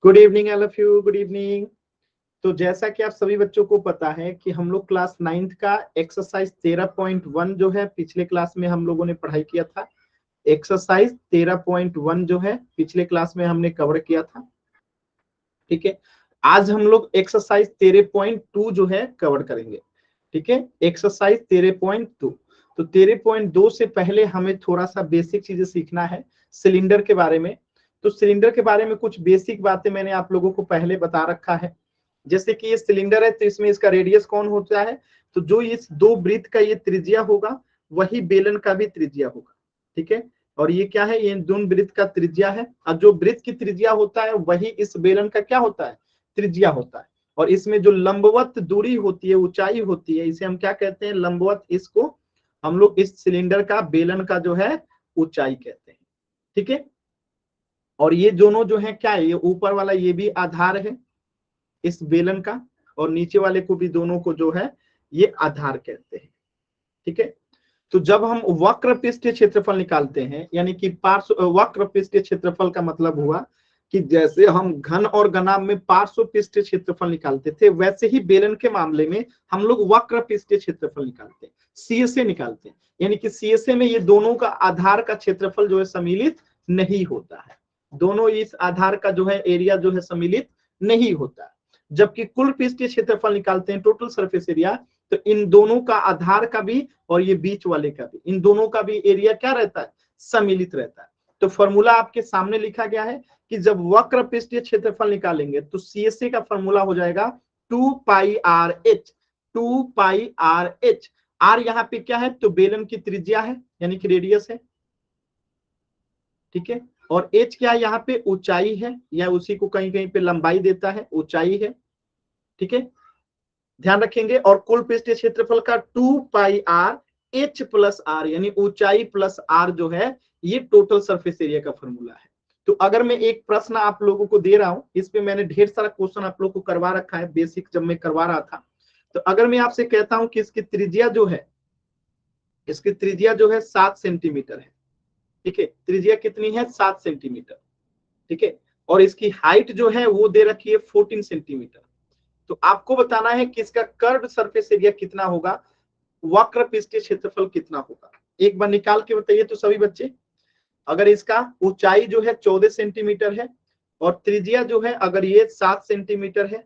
Good evening all of you, good evening. तो जैसा कि आप सभी बच्चों को पता है कि हम लोग क्लास 9th का एक्सरसाइज 13.1 जो है पिछले क्लास में हम लोगों ने पढ़ाई किया था। एक्सरसाइज 13.1 जो है पिछले क्लास में हमने कवर किया था। ठीक है, आज हम लोग एक्सरसाइज 13.2 जो है कवर करेंगे। ठीक है, एक्सरसाइज 13.2। तो 13.2 से पहले हमें थोड़ा सा बेसिक चीजें सीखना है सिलेंडर के बारे में। तो सिलेंडर के बारे में कुछ बेसिक बातें मैंने आप लोगों को पहले बता रखा है। जैसे कि ये सिलेंडर है तो इसमें इसका रेडियस कौन होता है, तो जो इस दो वृत्त का ये त्रिज्या होगा वही बेलन का भी त्रिज्या होगा। ठीक है, और ये क्या है, ये दोनों वृत्त का त्रिज्या है और जो वृत्त की त्रिज्या होता है वही इस बेलन का क्या होता है, त्रिज्या होता है। और इसमें जो लंबवत दूरी होती है, ऊंचाई होती है, इसे हम क्या कहते हैं, लंबवत। इसको हम लोग इस सिलेंडर का बेलन का जो है ऊंचाई कहते हैं। ठीक है, और ये दोनों जो है क्या है, ये ऊपर वाला ये भी आधार है इस बेलन का, और नीचे वाले को भी, दोनों को जो है ये आधार कहते हैं। ठीक है, तो जब हम वक्र पृष्ठीय क्षेत्रफल निकालते हैं, यानी कि पार्श्व वक्र पृष्ठीय क्षेत्रफल का मतलब हुआ कि जैसे हम घन और घनाभ में पार्श्व पृष्ठीय क्षेत्रफल निकालते थे, वैसे ही बेलन के मामले में हम लोग वक्र पृष्ठीय क्षेत्रफल निकालते हैं, सीएसए निकालते हैं। यानी कि सीएसए में ये दोनों का आधार का क्षेत्रफल जो है सम्मिलित नहीं होता है, दोनों इस आधार का जो है एरिया जो है सम्मिलित नहीं होता है। जबकि कुल पृष्ठीय क्षेत्रफल निकालते हैं, टोटल सरफेस एरिया, तो इन दोनों का आधार का भी और ये बीच वाले का भी, इन दोनों का भी एरिया क्या रहता है, सम्मिलित रहता है। तो फॉर्मूला आपके सामने लिखा गया है कि जब वक्र पृष्ठीय क्षेत्रफल निकालेंगे तो सीएसए का फॉर्मूला हो जाएगा 2πr(h). 2πr(h), आर यहाँ पे क्या है, तो बेलन की त्रिज्या है यानी कि रेडियस है। ठीक है, और एच क्या है, यहाँ पे ऊंचाई है, या उसी को कहीं कहीं पे लंबाई देता है, ऊंचाई है। ठीक है, ध्यान रखेंगे। और कुल पृष्ठीय क्षेत्रफल का 2πr(h + r), यानी ऊंचाई प्लस r जो है ये टोटल सरफेस एरिया का फॉर्मूला है। तो अगर मैं एक प्रश्न आप लोगों को दे रहा हूं, इस पे मैंने ढेर सारा क्वेश्चन आप लोगों को करवा रखा है बेसिक जब मैं करवा रहा था। तो अगर मैं आपसे कहता हूं कि इसकी त्रिज्या जो है, इसकी त्रिज्या जो है 7 सेंटीमीटर है। ठीक है, त्रिज्या कितनी है, 7 सेंटीमीटर। ठीक है, और इसकी हाइट जो है वो दे रखी है 14 सेंटीमीटर। तो आपको बताना है कि इसका कर्व सरफेस एरिया कितना होगा, वक्र पृष्ठीय क्षेत्रफल कितना होगा। एक बार निकाल के बताइए तो सभी बच्चे। अगर इसका ऊंचाई जो है 14 सेंटीमीटर है और त्रिज्या जो है अगर ये 7 सेंटीमीटर है,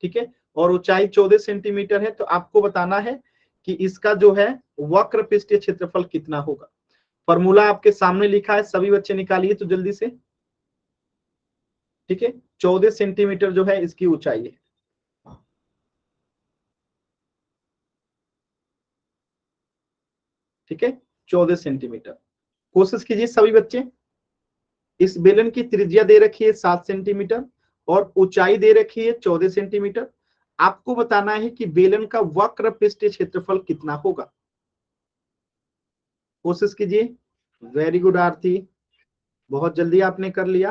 ठीक है, और ऊंचाई 14 सेंटीमीटर है, तो आपको बताना है कि इसका जो है वक्र पृष्ठीय क्षेत्रफल कितना होगा। फॉर्मूला आपके सामने लिखा है, सभी बच्चे निकालिए तो जल्दी से। ठीक है, 14 सेंटीमीटर जो है इसकी ऊंचाई है। ठीक है, 14 सेंटीमीटर। कोशिश कीजिए सभी बच्चे। इस बेलन की त्रिज्या दे रखी है 7 सेंटीमीटर और ऊंचाई दे रखी है 14 सेंटीमीटर। आपको बताना है कि बेलन का वक्र पृष्ठीय क्षेत्रफल कितना होगा। कोशिश कीजिए। वेरी गुड आरती, बहुत जल्दी आपने कर लिया।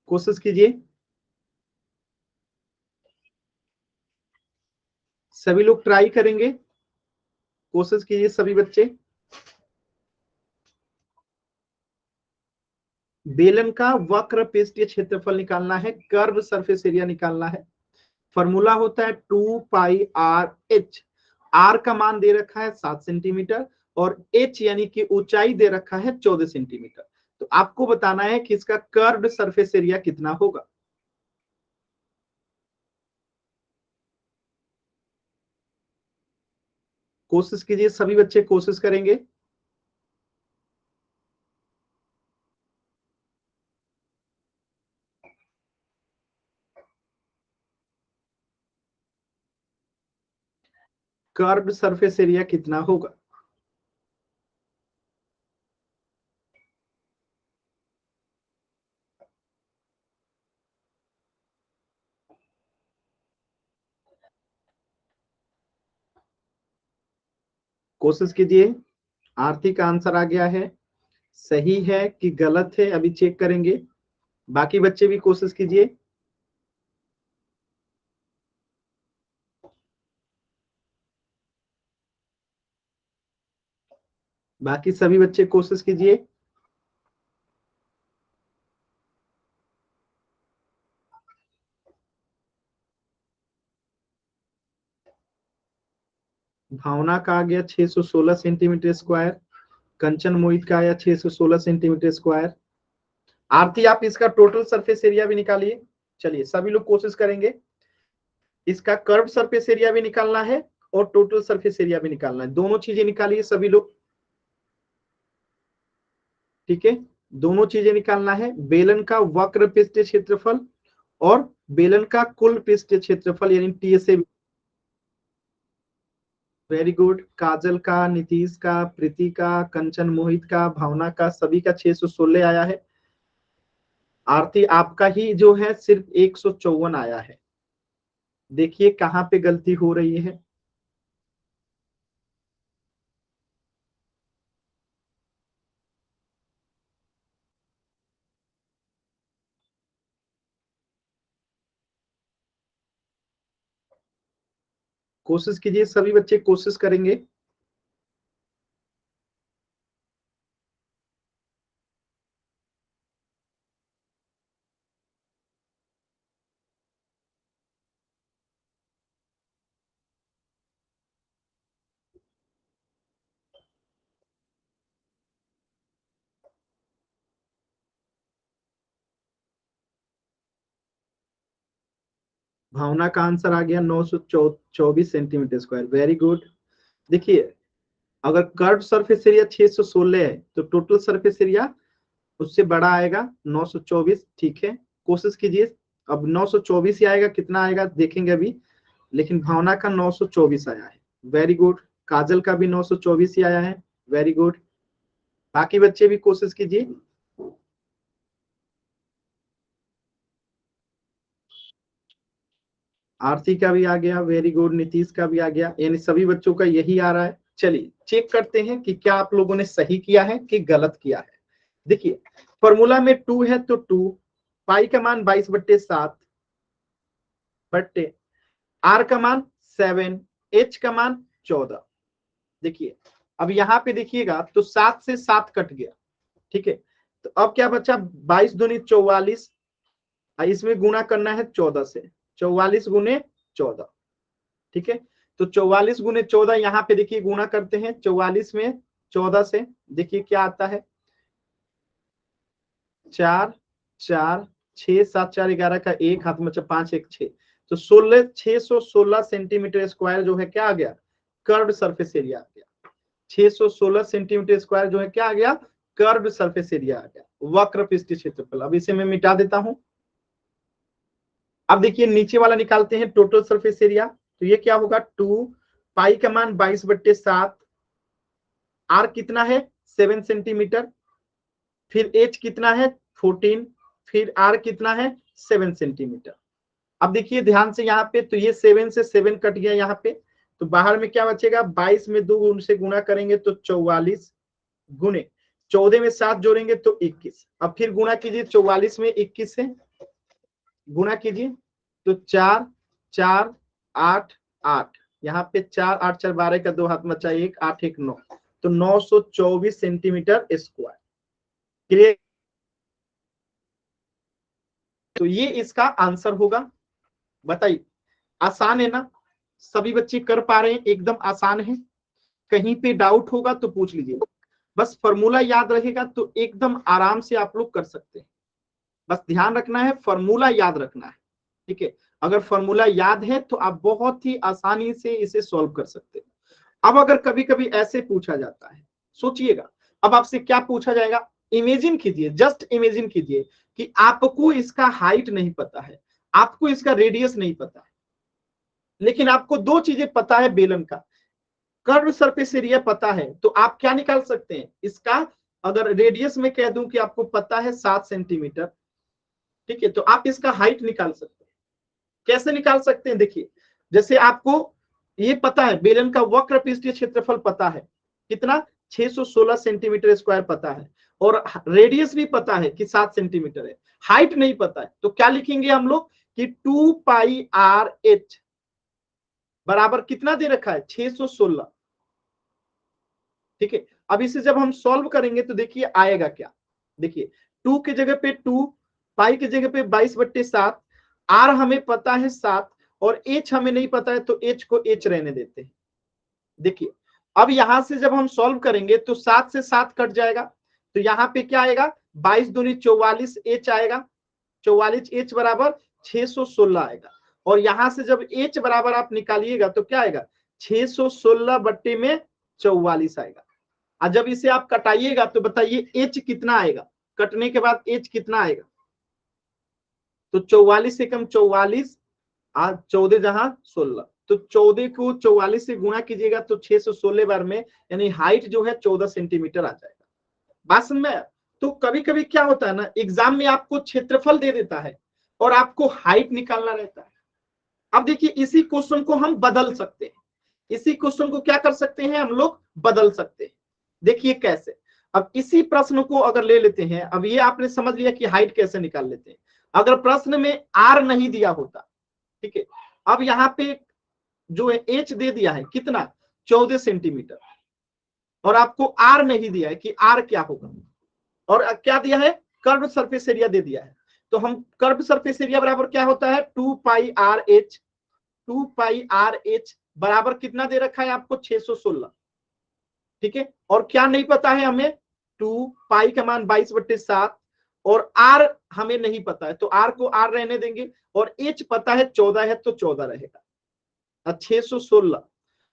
कोशिश कीजिए, सभी लोग ट्राई करेंगे। कोशिश कीजिए सभी बच्चे। बेलन का वक्र पृष्ठीय क्षेत्रफल निकालना है, कर्व सरफेस एरिया निकालना है। फॉर्मूला होता है 2πr(h). r का मान दे रखा है 7 सेंटीमीटर और h यानी कि ऊंचाई दे रखा है 14 सेंटीमीटर। तो आपको बताना है कि इसका कर्व्ड सरफेस एरिया कितना होगा। कोशिश कीजिए सभी बच्चे, कोशिश करेंगे। कर्व्ड सरफेस एरिया कितना होगा। कोशिश कीजिए। आरती का आंसर आ गया है, सही है कि गलत है अभी चेक करेंगे। बाकी बच्चे भी कोशिश कीजिए। बाकी सभी बच्चे कोशिश कीजिए। भावना का आ गया 616 सेंटीमीटर स्क्वायर, कंचन मोहित का आया 616 सेंटीमीटर स्क्वायर। आरती आप इसका टोटल सरफेस एरिया भी निकालिए। चलिए सभी लोग कोशिश करेंगे, इसका कर्व सरफेस एरिया भी निकालना है और टोटल सरफेस एरिया भी निकालना है, दोनों चीजें निकालिए सभी लोग। ठीक है, दोनों चीजें निकालना है, बेलन का वक्र पृष्ठीय क्षेत्रफल और बेलन का कुल पृष्ठीय क्षेत्रफल यानी टीएसए। Very good. काजल का, नीतीश का, प्रीति का, कंचन मोहित का, भावना का, सभी का 616 आया है। आरती आपका ही जो है सिर्फ 154 आया है। देखिए कहां पे गलती हो रही है। कोशिश कीजिए, सभी बच्चे कोशिश करेंगे। भावना का आंसर आ गया 924 सेंटीमीटर स्क्वायर। Very good. देखिए अगर कर्व सरफेस एरिया 616 है तो टोटल सरफेस एरिया उससे बड़ा आएगा 924। ठीक है, कोशिश कीजिए। अब 924 ही आएगा, कितना आएगा देखेंगे अभी, लेकिन भावना का 924 आया है। Very good. काजल का भी 924 ही आया है। Very good. बाकी बच्चे भी कोशिश कीजिए। आरती का भी आ गया। Very good. नीतीश का भी आ गया, यानी सभी बच्चों का यही आ रहा है। चलिए चेक करते हैं कि क्या आप लोगों ने सही किया है कि गलत किया है। देखिए फॉर्मूला में 2 है तो 2, पाई का मान 22/7 बट्टे आर का मान 7, एच का मान 14। देखिए अब यहाँ पे देखिएगा तो 7 से 7 कट गया। ठीक है, तो अब क्या बचा, 22 दूनी 44, इसमें गुणा करना है 14 से, 44 गुने 14। ठीक है, तो 44 गुने 14 यहाँ पे देखिए गुणा करते हैं 44 में 14 से, देखिए क्या आता है 4 4 6 7 4 11 का एक हाथ में 5 1 6, तो 616 सेंटीमीटर स्क्वायर जो है क्या आ गया, कर्व सरफेस एरिया आ गया। 616 सेंटीमीटर स्क्वायर जो है क्या आ गया, कर्व सरफेस एरिया आ गया, वक्र पृष्ठीय क्षेत्रफल। अब इसे मैं मिटा देता हूं। अब देखिए नीचे वाला निकालते हैं टोटल सरफेस एरिया, तो ये क्या होगा 2, पाई का मान 22/7, आर कितना है 7 सेंटीमीटर, फिर एच कितना है 14, फिर आर कितना है 7 सेंटीमीटर। अब देखिए ध्यान से यहाँ पे, तो ये 7 से 7 कट गया यहाँ पे, तो बाहर में क्या बचेगा, 22 में 2 उनसे गुना करेंगे तो 44 गुने 14 में 7 जोड़ेंगे तो 21। अब फिर गुना कीजिए 44 में 21 से गुना कीजिए तो 4 4 8 8, यहाँ पे 4 8 4 12 का 2 हाथ में बचा 1 8 1 9, तो 924 सेंटीमीटर स्क्वायर। क्लियर, तो ये इसका आंसर होगा। बताइए आसान है ना, सभी बच्चे कर पा रहे हैं, एकदम आसान है। कहीं पे डाउट होगा तो पूछ लीजिए, बस फॉर्मूला याद रहेगा तो एकदम आराम से आप लोग कर सकते हैं। बस ध्यान रखना है, फॉर्मूला याद रखना है। ठीक है, अगर फॉर्मूला याद है तो आप बहुत ही आसानी से इसे सॉल्व कर सकते हैं। अब अगर कभी कभी ऐसे पूछा जाता है, सोचिएगा अब आपसे क्या पूछा जाएगा, इमेजिन कीजिए, जस्ट इमेजिन कीजिए कि आपको इसका हाइट नहीं पता है, आपको इसका रेडियस नहीं पता है, लेकिन आपको दो चीजें पता है, बेलन का कर्व सरफेस एरिया पता है, तो आप क्या निकाल सकते हैं इसका। अगर रेडियस में कह दूं कि आपको पता है 7 सेंटीमीटर, ठीक है, तो आप इसका हाइट निकाल सकते हैं। कैसे निकाल सकते हैं, देखिए जैसे आपको ये पता है बेलन का वक्र पृष्ठीय क्षेत्रफल पता है कितना, 616 सेंटीमीटर स्क्वायर पता है, और रेडियस भी पता है कि 7 सेंटीमीटर है, हाइट नहीं पता है, तो क्या लिखेंगे हम लोग कि 2 पाई आर एच बराबर कितना दे रखा है 616। ठीक है, अब इसे जब हम सॉल्व करेंगे तो देखिए आएगा क्या, देखिए 2 की जगह पे 2, पाई की जगह पे 22/7, आर हमें पता है 7 और एच हमें नहीं पता है, तो एच को एच रहने देते हैं। देखिए अब यहां से जब हम सॉल्व करेंगे तो 7 से 7 कट जाएगा, तो यहाँ पे क्या आएगा 22 दूनी 44 एच आएगा, 44 एच बराबर 616 आएगा। और यहां से जब एच बराबर आप निकालिएगा तो क्या आएगा 616 बट्टे में 44 आएगा। और जब इसे आप कटाइएगा तो बताइए एच कितना आएगा, कटने के बाद एच कितना आएगा, तो 44 से कम 44, आज 14 जहां 16, तो 14 को 44 से गुणा कीजिएगा तो 616 बार में, यानी हाइट जो है 14 सेंटीमीटर आ जाएगा। बात समझ में? तो कभी कभी क्या होता है ना, एग्जाम में आपको क्षेत्रफल दे देता है और आपको हाइट निकालना रहता है। अब देखिए इसी क्वेश्चन को हम बदल सकते हैं, इसी क्वेश्चन को क्या कर सकते हैं हम लोग, बदल सकते हैं। देखिए कैसे, अब इसी प्रश्न को अगर ले लेते हैं, अब ये आपने समझ लिया कि हाइट कैसे निकाल लेते हैं। अगर प्रश्न में आर नहीं दिया होता, ठीक है, अब यहाँ पे जो है एच दे दिया है कितना 14 सेंटीमीटर, और आपको आर नहीं दिया है कि आर क्या होगा, और क्या दिया है कर्व सरफेस एरिया दे दिया है। तो हम कर्व सरफेस एरिया बराबर क्या होता है 2 पाई आर एच, 2 पाई आर एच बराबर कितना दे रखा है आपको 616, ठीक है। और क्या नहीं पता है हमें, 2 पाई का मान 22/7, और आर हमें नहीं पता है तो आर को आर रहने देंगे, और एच पता है 14 है तो 14 रहेगा, 616।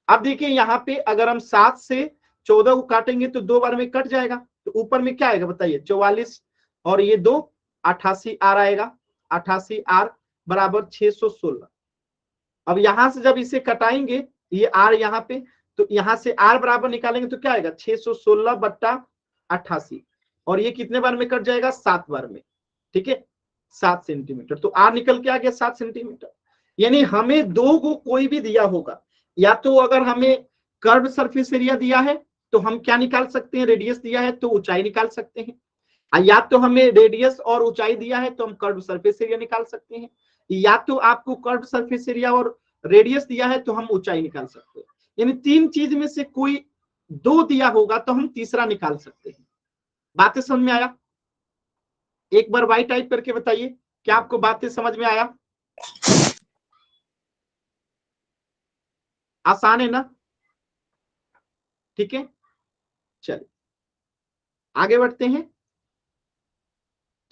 अब देखिए यहाँ पे अगर हम 7 से 14 को काटेंगे तो 2 बार में कट जाएगा, तो ऊपर में क्या आएगा बताइए 44, और ये 2 88 आर आएगा, 88 आर बराबर 616। अब यहां से जब इसे कटाएंगे ये आर यहाँ पे, तो यहां से आर बराबर निकालेंगे तो क्या आएगा 616 बट्टा 88, और ये कितने बार में कट जाएगा 7 बार में, ठीक है 7 सेंटीमीटर। तो आर निकल के आ गया 7 सेंटीमीटर। यानी हमें दो को कोई भी दिया होगा, या तो अगर हमें कर्व सरफेस एरिया दिया है तो हम क्या निकाल सकते हैं, रेडियस दिया है तो ऊंचाई निकाल सकते हैं, या तो हमें रेडियस और ऊंचाई दिया है तो हम कर्व सरफेस एरिया निकाल सकते हैं, या तो आपको कर्व सरफेस एरिया और रेडियस दिया है तो हम ऊंचाई निकाल सकते हैं। यानी तीन चीज में से कोई दो दिया होगा तो हम तीसरा निकाल सकते हैं। बातें समझ में आया? एक बार वाई टाइप करके बताइए, क्या आपको बातें समझ में आया? आसान है ना? ठीक है, चलिए आगे बढ़ते हैं।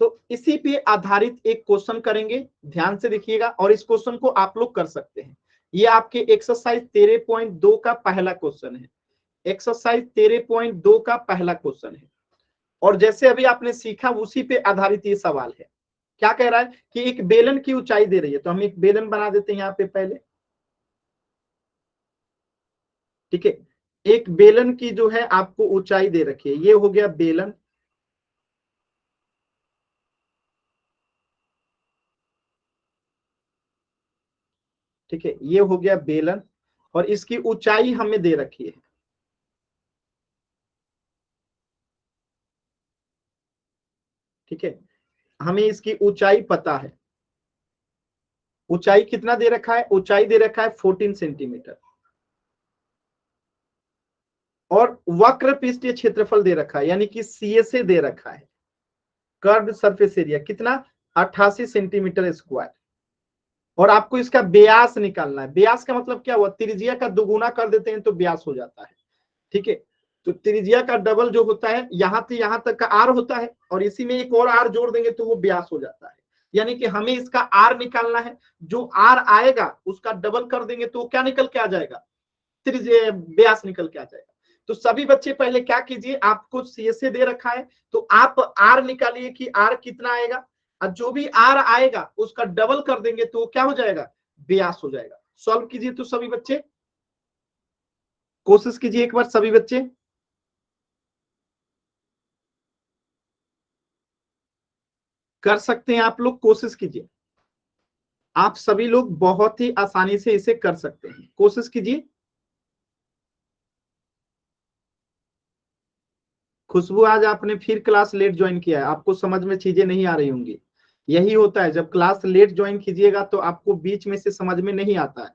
तो इसी पे आधारित एक क्वेश्चन करेंगे, ध्यान से देखिएगा, और इस क्वेश्चन को आप लोग कर सकते हैं। ये आपके एक्सरसाइज 13.2 का पहला क्वेश्चन है, एक्सरसाइज 13.2 का पहला क्वेश्चन है। और जैसे अभी आपने सीखा उसी पे आधारित ये सवाल है। क्या कह रहा है कि एक बेलन की ऊंचाई दे रही है, तो हम एक बेलन बना देते हैं यहाँ पे पहले, ठीक है। एक बेलन की जो है आपको ऊंचाई दे रखी है, ये हो गया बेलन, ठीक है, ये हो गया बेलन, और इसकी ऊंचाई हमें दे रखी है, ठीक है। हमें इसकी ऊंचाई पता है, ऊंचाई कितना दे रखा है, ऊंचाई दे रखा है 14 सेंटीमीटर, और वक्र पृष्ठीय क्षेत्रफल दे रखा है, यानी कि सीएसए दे रखा है, कर्व सरफेस एरिया कितना 88 सेंटीमीटर स्क्वायर, और आपको इसका व्यास निकालना है। व्यास का मतलब क्या हुआ, त्रिज्या का दुगुना कर देते हैं तो व्यास हो जाता है, ठीक है। तो त्रिज्या का डबल जो होता है, यहां से यहां तक का आर होता है, और इसी में एक और आर जोड़ देंगे तो वो व्यास हो जाता है। यानी कि हमें इसका आर निकालना है, जो आर आएगा उसका डबल कर देंगे तो क्या निकल के आ जाएगा, त्रिज्या व्यास निकल के आ जाएगा। तो सभी बच्चे पहले क्या कीजिए, आपको सीएसए दे रखा है तो आप आर निकालिए कि आर कितना आएगा, और जो भी आर आएगा उसका डबल कर देंगे तो क्या हो जाएगा, व्यास हो जाएगा। सॉल्व कीजिए तो सभी बच्चे, कोशिश कीजिए एक बार सभी बच्चे, कर सकते हैं आप लोग, कोशिश कीजिए। आप सभी लोग बहुत ही आसानी से इसे कर सकते हैं, कोशिश कीजिए। खुशबू आज आपने फिर क्लास लेट ज्वाइन किया है, आपको समझ में चीजें नहीं आ रही होंगी। यही होता है, जब क्लास लेट ज्वाइन कीजिएगा तो आपको बीच में से समझ में नहीं आता है।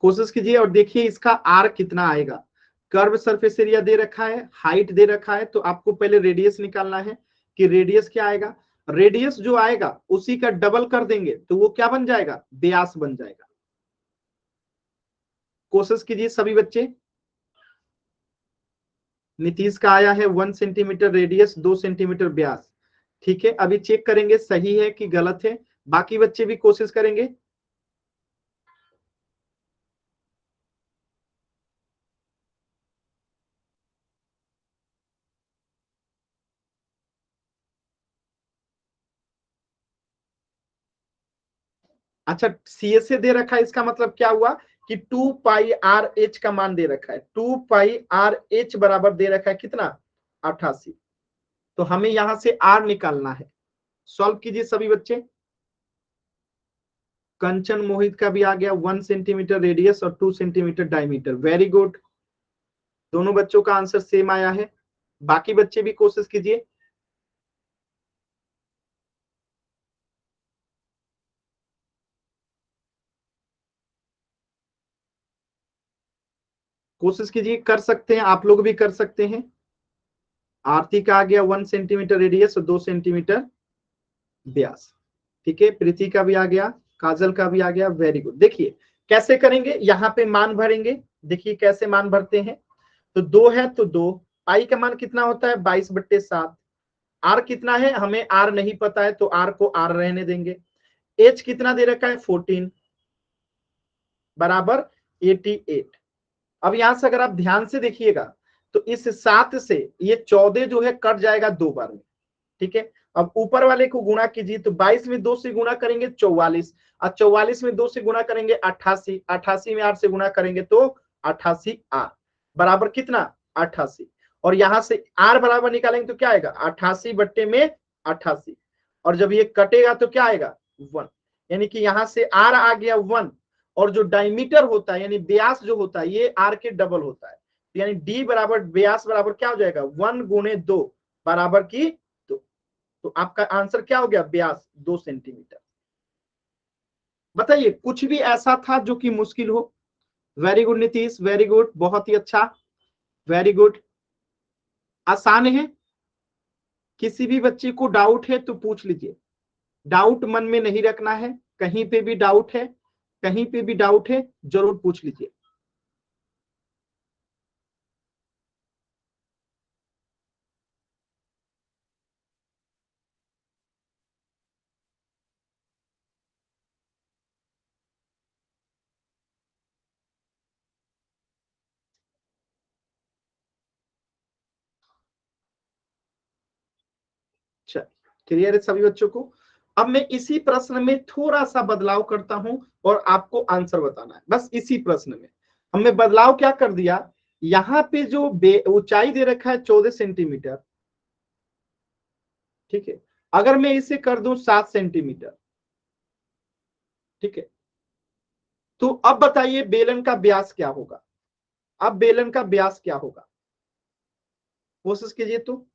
कोशिश कीजिए और देखिए इसका आर कितना आएगा। कर्व सरफेस एरिया दे रखा है, हाइट दे रखा है, तो आपको पहले रेडियस निकालना है कि रेडियस क्या आएगा। रेडियस जो आएगा उसी का डबल कर देंगे तो वो क्या बन जाएगा, व्यास बन जाएगा। कोशिश कीजिए सभी बच्चे। नीतीश का आया है 1 सेंटीमीटर रेडियस, 2 सेंटीमीटर व्यास। ठीक है, अभी चेक करेंगे सही है कि गलत है। बाकी बच्चे भी कोशिश करेंगे। अच्छा, सी एस से दे रखा है, इसका मतलब क्या हुआ कि 2 पाई आर एच का मान दे रखा है। 2 पाई आर एच बराबर दे रखा है कितना, 88। तो हमें यहां से आर निकालना है। सॉल्व कीजिए सभी बच्चे। कंचन मोहित का भी आ गया 1 सेंटीमीटर रेडियस और 2 सेंटीमीटर डायमीटर। वेरी गुड, दोनों बच्चों का आंसर सेम आया है। बाकी बच्चे भी कोशिश कीजिए। कोशिश कीजिए, कर सकते हैं, आप लोग भी कर सकते हैं। आरती का आ गया 1 सेंटीमीटर रेडियस और 2 सेंटीमीटर व्यास। ठीक है, प्रीति का भी आ गया, काजल का भी आ गया। Very good. देखिए कैसे करेंगे, यहाँ पे मान भरेंगे। देखिए कैसे मान भरते हैं। तो 2 है तो 2, पाई का मान कितना होता है 22/7। आर कितना है, हमें आर नहीं पता है तो आर को आर रहने देंगे। एच कितना दे रखा है 14 बराबर 88। अब यहां से अगर आप ध्यान से देखिएगा तो इस 7 से ये 14 जो है कट जाएगा 2 बार में। ठीक है, अब ऊपर वाले को गुणा कीजिए तो 22 में 2 से गुणा करेंगे 44, और 44 में 2 से गुणा करेंगे 88, 88 में 8 से गुणा करेंगे तो 88 आर बराबर कितना 88। और यहां से आर बराबर निकालेंगे तो क्या आएगा 88/88। और जब ये कटेगा तो क्या आएगा 1, यानी कि यहां से आर आ गया 1। और जो डायमीटर होता है यानी व्यास जो होता है ये आर के डबल होता है। यानी डी बराबर व्यास बराबर क्या हो जाएगा 1 × 2 बराबर की 2। तो आपका आंसर क्या हो गया व्यास 2 सेंटीमीटर। बताइए कुछ भी ऐसा था जो कि मुश्किल हो। Very good Nitish, very good, बहुत ही अच्छा, वेरी गुड। आसान है। किसी भी बच्चे को डाउट है तो पूछ लीजिए। डाउट मन में नहीं रखना है। कहीं पे भी डाउट है, कहीं पे भी डाउट है जरूर पूछ लीजिए। चलिए, क्लियर है सभी बच्चों को। अब मैं इसी प्रश्न में थोड़ा सा बदलाव करता हूं और आपको आंसर बताना है। बस इसी प्रश्न में हमने बदलाव क्या कर दिया, यहां पे जो ऊंचाई दे रखा है 14 सेंटीमीटर। ठीक है, अगर मैं इसे कर दूं 7 सेंटीमीटर। ठीक है, तो अब बताइए बेलन का व्यास क्या होगा। अब बेलन का व्यास क्या होगा, कोशिश कीजिए। तो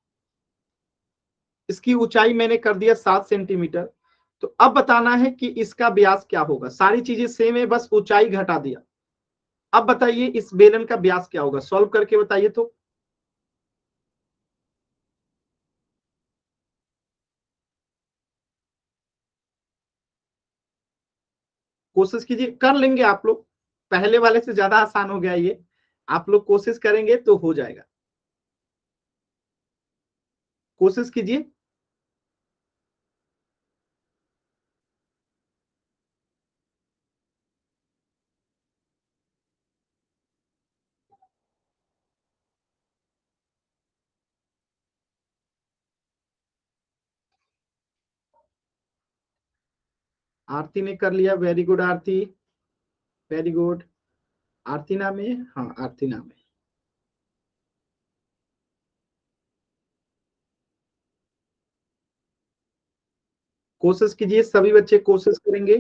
इसकी ऊंचाई मैंने कर दिया 7 सेंटीमीटर। तो अब बताना है कि इसका व्यास क्या होगा। सारी चीजें सेम है, बस ऊंचाई घटा दिया। अब बताइए इस बेलन का व्यास क्या होगा, सॉल्व करके बताइए। तो कोशिश कीजिए, कर लेंगे आप लोग। पहले वाले से ज्यादा आसान हो गया ये। आप लोग कोशिश करेंगे तो हो जाएगा। कोशिश कीजिए। आरती ने कर लिया, वेरी गुड आरती, वेरी गुड। आरती नाम है, हाँ आरती नाम है। कोशिश कीजिए, सभी बच्चे कोशिश करेंगे।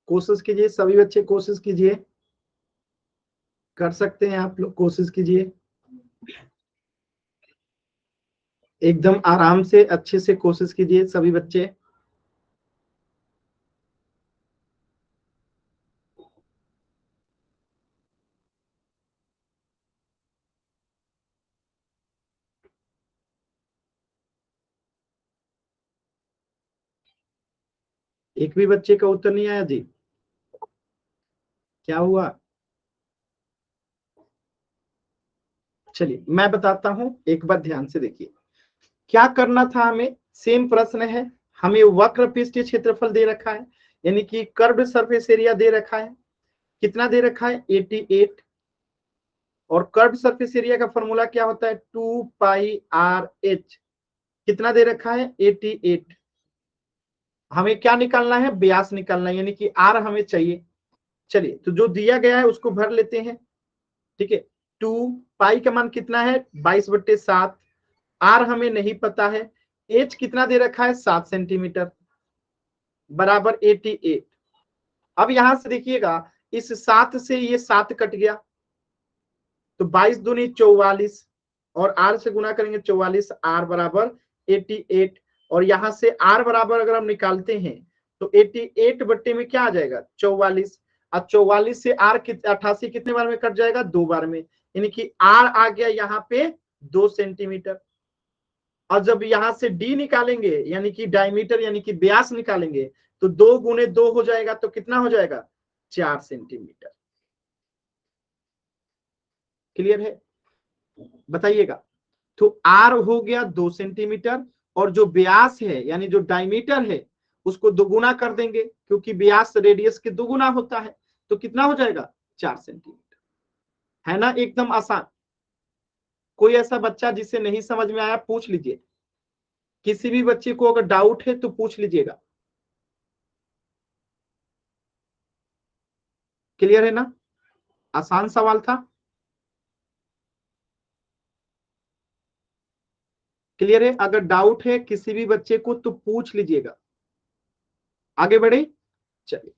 कोशिश कीजिए, सभी बच्चे कोशिश कीजिए, कर सकते हैं आप लोग, कोशिश कीजिए एकदम आराम से, अच्छे से कोशिश कीजिए सभी बच्चे। एक भी बच्चे का उत्तर नहीं आया जी, क्या हुआ? चलिए मैं बताता हूं, एक बार ध्यान से देखिए क्या करना था हमें। सेम प्रश्न है, हमें वक्र पृष्ठीय क्षेत्रफल दे रखा है, यानी कि कर्व्ड सरफेस एरिया दे रखा है, कितना दे रखा है 88, और कर्व्ड सरफेस एरिया का फॉर्मूला क्या होता है 2 पाई आर एच, कितना दे रखा है 88। हमें क्या निकालना है, व्यास निकालना है, यानी कि आर हमें चाहिए। चलिए तो जो दिया गया है उसको भर लेते हैं, ठीक है। 2 पाई का मान कितना है 22/7, आर हमें नहीं पता है, एच कितना दे रखा है 7 सेंटीमीटर, बराबर 88। अब यहां से देखिएगा इस 7 से ये 7 कट गया, तो 22 दूनी 44, और आर से गुना करेंगे 44, आर बराबर 88। और यहां से आर बराबर अगर हम निकालते हैं तो 88 बट्टे में क्या आ जाएगा 44, और 44 से आर 88 कितने बार में कट जाएगा 2 बार में, यानी कि आर आ गया यहाँ पे 2 सेंटीमीटर। और जब यहां से डी निकालेंगे यानी कि डायमीटर यानी कि व्यास निकालेंगे, तो 2 गुने 2 हो जाएगा, तो कितना हो जाएगा 4 सेंटीमीटर। क्लियर है, बताइएगा। तो आर हो गया 2 सेंटीमीटर, और जो व्यास है यानी जो डायमीटर है उसको दोगुना कर देंगे, क्योंकि व्यास रेडियस के दोगुना होता है, तो कितना हो जाएगा 4 सेंटीमीटर। है ना एकदम आसान। कोई ऐसा बच्चा जिसे नहीं समझ में आया पूछ लीजिए, किसी भी बच्चे को अगर डाउट है तो पूछ लीजिएगा। क्लियर है ना, आसान सवाल था। क्लियर है, अगर डाउट है किसी भी बच्चे को तो पूछ लीजिएगा। आगे बढ़े, चलिए।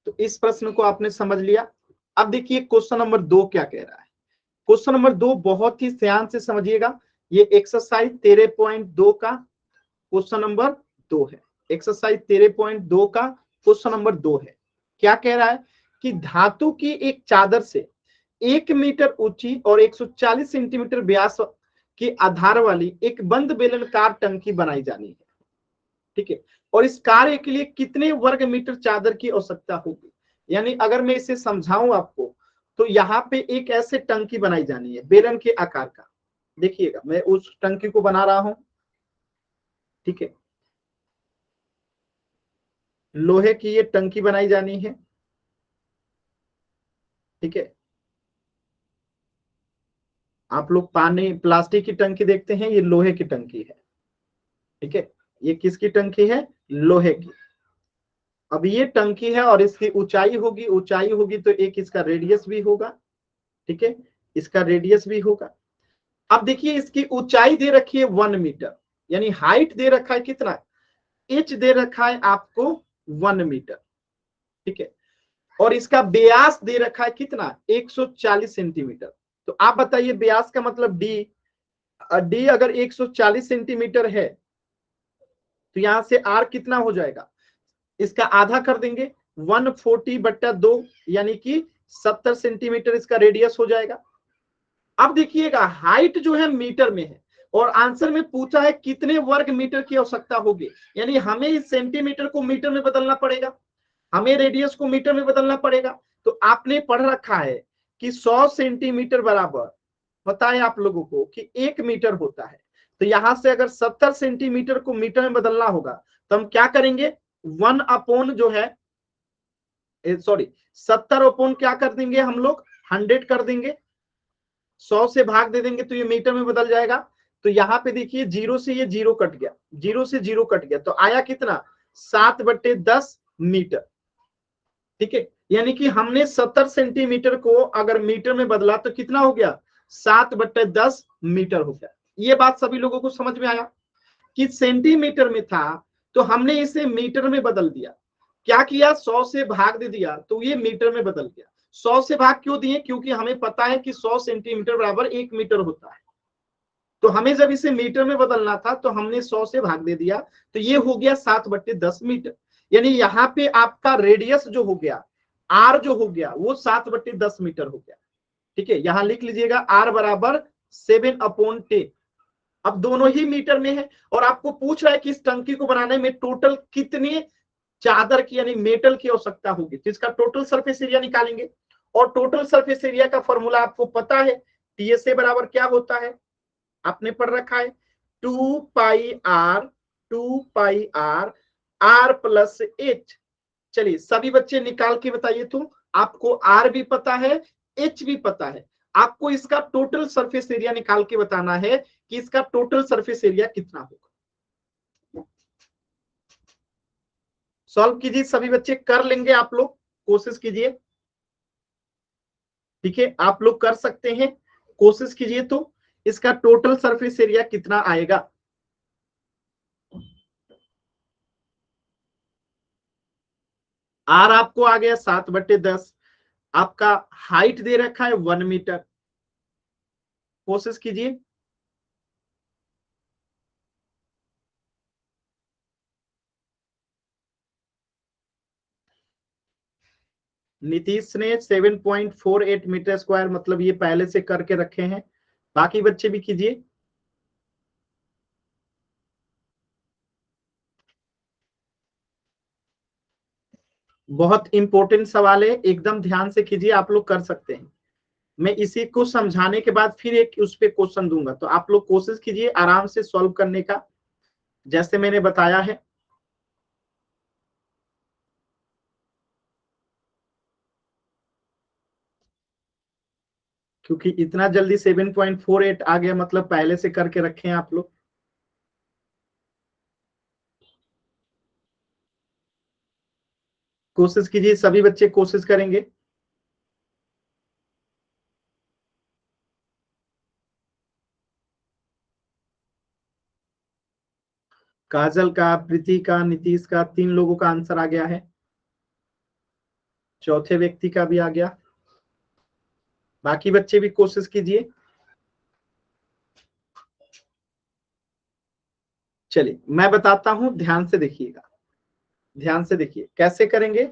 तो इस प्रश्न को आपने समझ लिया। अब देखिए क्वेश्चन नंबर 2 क्या कह रहा है। क्वेश्चन नंबर 2 बहुत ही ध्यान से समझिएगा, ये एक्सरसाइज 13.2 का क्वेश्चन नंबर 2 है। एक्सरसाइज 13.2 का क्वेश्चन नंबर 2 है। क्या कह रहा है कि धातु की एक चादर से 1 मीटर ऊंची और 140 सेंटीमीटर व्यास के आधार वाली एक बंद बेलनाकार टंकी बनाई जानी है, ठीक है। और इस कार्य के लिए कितने वर्ग मीटर चादर की आवश्यकता होगी। यानी अगर मैं इसे समझाऊं आपको, तो यहाँ पे एक ऐसे टंकी बनाई जानी है बेलन के आकार का। देखिएगा मैं उस टंकी को बना रहा हूं, ठीक है। लोहे की ये टंकी बनाई जानी है, ठीक है। आप लोग पानी प्लास्टिक की टंकी देखते हैं, ये लोहे की टंकी है, ठीक है। ये किसकी टंकी है, लोहे की। अब ये टंकी है और इसकी ऊंचाई होगी, ऊंचाई होगी तो एक इसका रेडियस भी होगा, ठीक है, इसका रेडियस भी होगा। अब देखिए इसकी ऊंचाई दे रखी है 1 मीटर, यानी हाइट दे रखा है कितना, एच दे रखा है आपको 1 मीटर, ठीक है। और इसका व्यास दे रखा है कितना 140 सेंटीमीटर। तो आप बताइए व्यास का मतलब डी, डी अगर 140 सेंटीमीटर है तो यहां से आर कितना हो जाएगा, इसका आधा कर देंगे 140/2, यानी कि 70 सेंटीमीटर इसका रेडियस हो जाएगा। अब देखिएगा हाइट जो है मीटर में है, और आंसर में पूछा है कितने वर्ग मीटर की आवश्यकता होगी, यानी हमें इस सेंटीमीटर को मीटर में बदलना पड़ेगा, हमें रेडियस को मीटर में बदलना पड़ेगा। तो आपने पढ़ रखा है कि 100 सेंटीमीटर बराबर, पता है आप लोगों को कि 1 मीटर होता है। तो यहां से अगर 70 सेंटीमीटर को मीटर में बदलना होगा तो हम क्या करेंगे, 1 अपॉन जो है, सॉरी 70 अपॉन क्या कर देंगे हम लोग 100 कर देंगे, 100 से भाग दे देंगे तो ये मीटर में बदल जाएगा। तो यहाँ पे देखिए 0 से ये 0 कट गया, 0 से 0 कट गया, तो आया कितना 7/10 मीटर, ठीक है। यानी कि हमने 70 सेंटीमीटर को अगर मीटर में बदला तो कितना हो गया 7/10 मीटर हो गया। ये बात सभी लोगों को समझ में आया कि सेंटीमीटर में था तो हमने इसे मीटर में बदल दिया। क्या किया, 100 से भाग दे दिया तो ये मीटर में बदल गया। 100 से भाग क्यों दिए, क्योंकि हमें पता है कि 100 सेंटीमीटर बराबर 1 मीटर होता है। तो हमें जब इसे मीटर में बदलना था तो हमने 100 से भाग दे दिया, तो ये हो गया 7/10 मीटर। यानी यहाँ पे आपका रेडियस जो हो गया, आर जो हो गया वो 7/10 मीटर हो गया। ठीक है, यहां लिख लीजिएगा आर बराबर 7/10। अब दोनों ही मीटर में है और आपको पूछ रहा है कि इस टंकी को बनाने में टोटल कितनी चादर की यानी मेटल की आवश्यकता होगी, जिसका टोटल सरफेस एरिया निकालेंगे। और टोटल सरफेस एरिया का फॉर्मूला आपको पता है, टीएसए बराबर क्या होता है, आपने पढ़ रखा है 2 पाई आर आर प्लस एच। चलिए सभी बच्चे निकाल के बताइए, तो आपको आर भी पता है, एच भी पता है, आपको इसका टोटल सरफेस एरिया निकाल के बताना है कि इसका टोटल सरफेस एरिया कितना होगा। सॉल्व कीजिए, सभी बच्चे कर लेंगे, आप लोग कोशिश कीजिए। ठीक है, आप लोग कर सकते हैं, कोशिश कीजिए। तो इसका टोटल सरफेस एरिया कितना आएगा। आर आपको आ गया 7/10, आपका हाइट दे रखा है 1 मीटर। कोशिश कीजिए। नीतीश ने 7.48 मीटर स्क्वायर, मतलब ये पहले से करके रखे हैं, बाकी बच्चे भी कीजिए। बहुत इंपॉर्टेंट सवाल है, एकदम ध्यान से कीजिए, आप लोग कर सकते हैं। मैं इसी को समझाने के बाद फिर एक उस पे क्वेश्चन दूंगा, तो आप लोग कोशिश कीजिए आराम से सॉल्व करने का, जैसे मैंने बताया है। क्योंकि इतना जल्दी 7.48 आ गया, मतलब पहले से करके रखे हैं आप लोग। कोशिश कीजिए, सभी बच्चे कोशिश करेंगे। काजल का, प्रीति का, नीतीश का, 3 लोगों का आंसर आ गया है। चौथे व्यक्ति का भी आ गया, बाकी बच्चे भी कोशिश कीजिए। चलिए मैं बताता हूं, ध्यान से देखिएगा, ध्यान से देखिए कैसे करेंगे।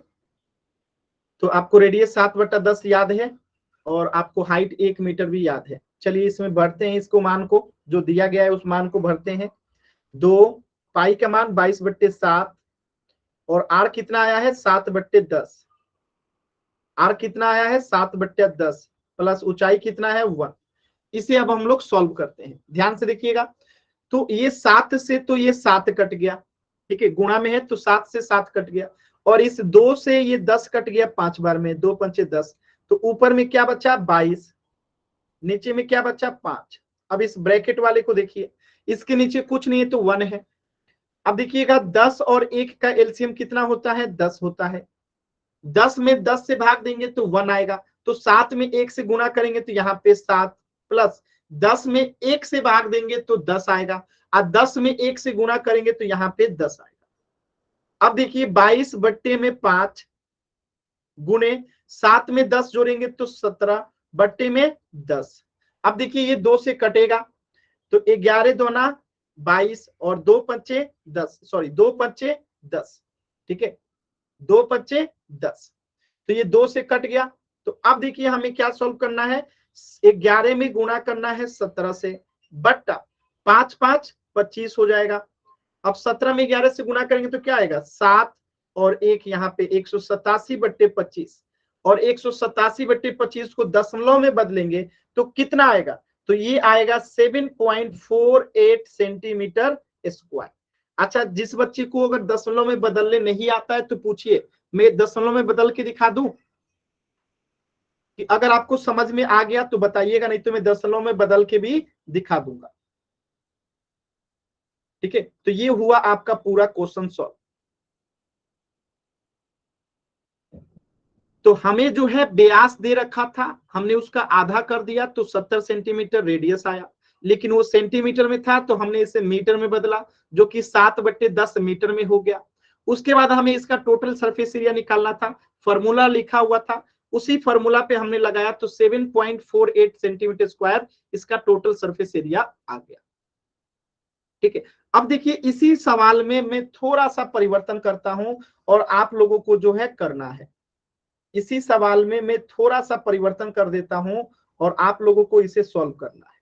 तो आपको रेडियस 7/10 याद है और आपको हाइट 1 मीटर भी याद है। चलिए इसमें भरते हैं, इसको मान को जो दिया गया है उस मान को भरते हैं। 2 पाई का मान 22/7 और आर कितना आया है 7/10। आर कितना आया है 7/10 प्लस ऊंचाई कितना है 1। इसे अब हम लोग सॉल्व करते हैं, ध्यान से देखिएगा। तो ये 7 से तो ये 7 कट गया, ठीक है, गुणा में है तो 7 से 7 कट गया, और इस 2 से ये 10 कट गया 5 बार में, 2 पंचे 10, तो ऊपर में क्या बचा 22, नीचे में क्या बचा 5। अब इस ब्रैकेट वाले को देखिए, इसके नीचे कुछ नहीं है तो 1 है। अब देखिएगा 10 और 1 का एलसीएम कितना होता है 10 होता है। 10 में 10 से भाग देंगे तो 1 आएगा, तो 7 में 1 से गुणा करेंगे तो यहाँ पे 7 प्लस 10 में 1 से भाग देंगे तो 10 आएगा, और 10 में 1 से गुणा करेंगे तो यहाँ पे 10 आएगा। अब देखिए 22/5 गुणे 7 में 10 जोड़ेंगे तो 17/10। अब देखिए ये 2 से कटेगा तो 11 दूना 22 और 2 पंचे 10, सॉरी 2 पंचे 10, ठीक है, 2 पंचे 10, तो ये 2 से कट गया। तो अब देखिए हमें क्या सॉल्व करना है, 11 में गुणा करना है 17 से, बट्टा 5 5 25 हो जाएगा। अब 17 में 11 से गुणा करेंगे तो क्या आएगा 7 और 1 यहाँ पे 187/25, और 187/25 को दशमलव में बदलेंगे तो कितना आएगा, तो ये आएगा 7.48 सेंटीमीटर स्क्वायर। अच्छा, जिस बच्चे को अगर दशमलव में बदलने नहीं आता है तो पूछिए, मैं दशमलव में बदल के दिखा दूं कि अगर आपको समझ में आ गया तो बताइएगा, नहीं तो मैं दशमलव में बदल के भी दिखा दूंगा। ठीक है, तो ये हुआ आपका पूरा क्वेश्चन सॉल्व। तो हमें जो है व्यास दे रखा था, हमने उसका आधा कर दिया तो 70 सेंटीमीटर रेडियस आया। लेकिन वो सेंटीमीटर में था तो हमने इसे मीटर में बदला, जो कि 7/10 मीटर में हो गया। उसके बाद हमें इसका टोटल सरफेस एरिया निकालना था, फॉर्मूला लिखा हुआ था, उसी फॉर्मूला पे हमने लगाया तो 7.48 सेंटीमीटर स्क्वायर इसका टोटल सरफेस एरिया आ गया। ठीक है, अब देखिए इसी सवाल में मैं थोड़ा सा परिवर्तन करता हूं और आप लोगों को जो है करना है, इसी सवाल में मैं थोड़ा सा परिवर्तन कर देता हूं और आप लोगों को इसे सॉल्व करना है।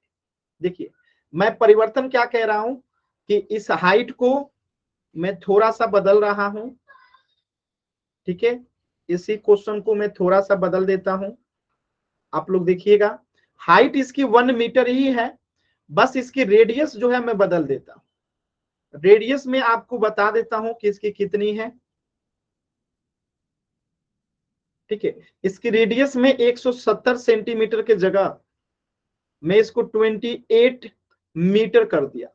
देखिए मैं परिवर्तन क्या कह रहा हूं कि इस हाइट को मैं थोड़ा सा बदल रहा हूं। ठीक है, इसी क्वेश्चन को मैं थोड़ा सा बदल देता हूं। आप लोग देखिएगा, हाइट इसकी 1 मीटर ही है, बस इसकी रेडियस जो है मैं बदल देता हूं। रेडियस में आपको बता देता हूं कि इसकी कितनी है। ठीक है, इसकी रेडियस में 170 सेंटीमीटर के जगह मैं इसको 28 मीटर कर दिया।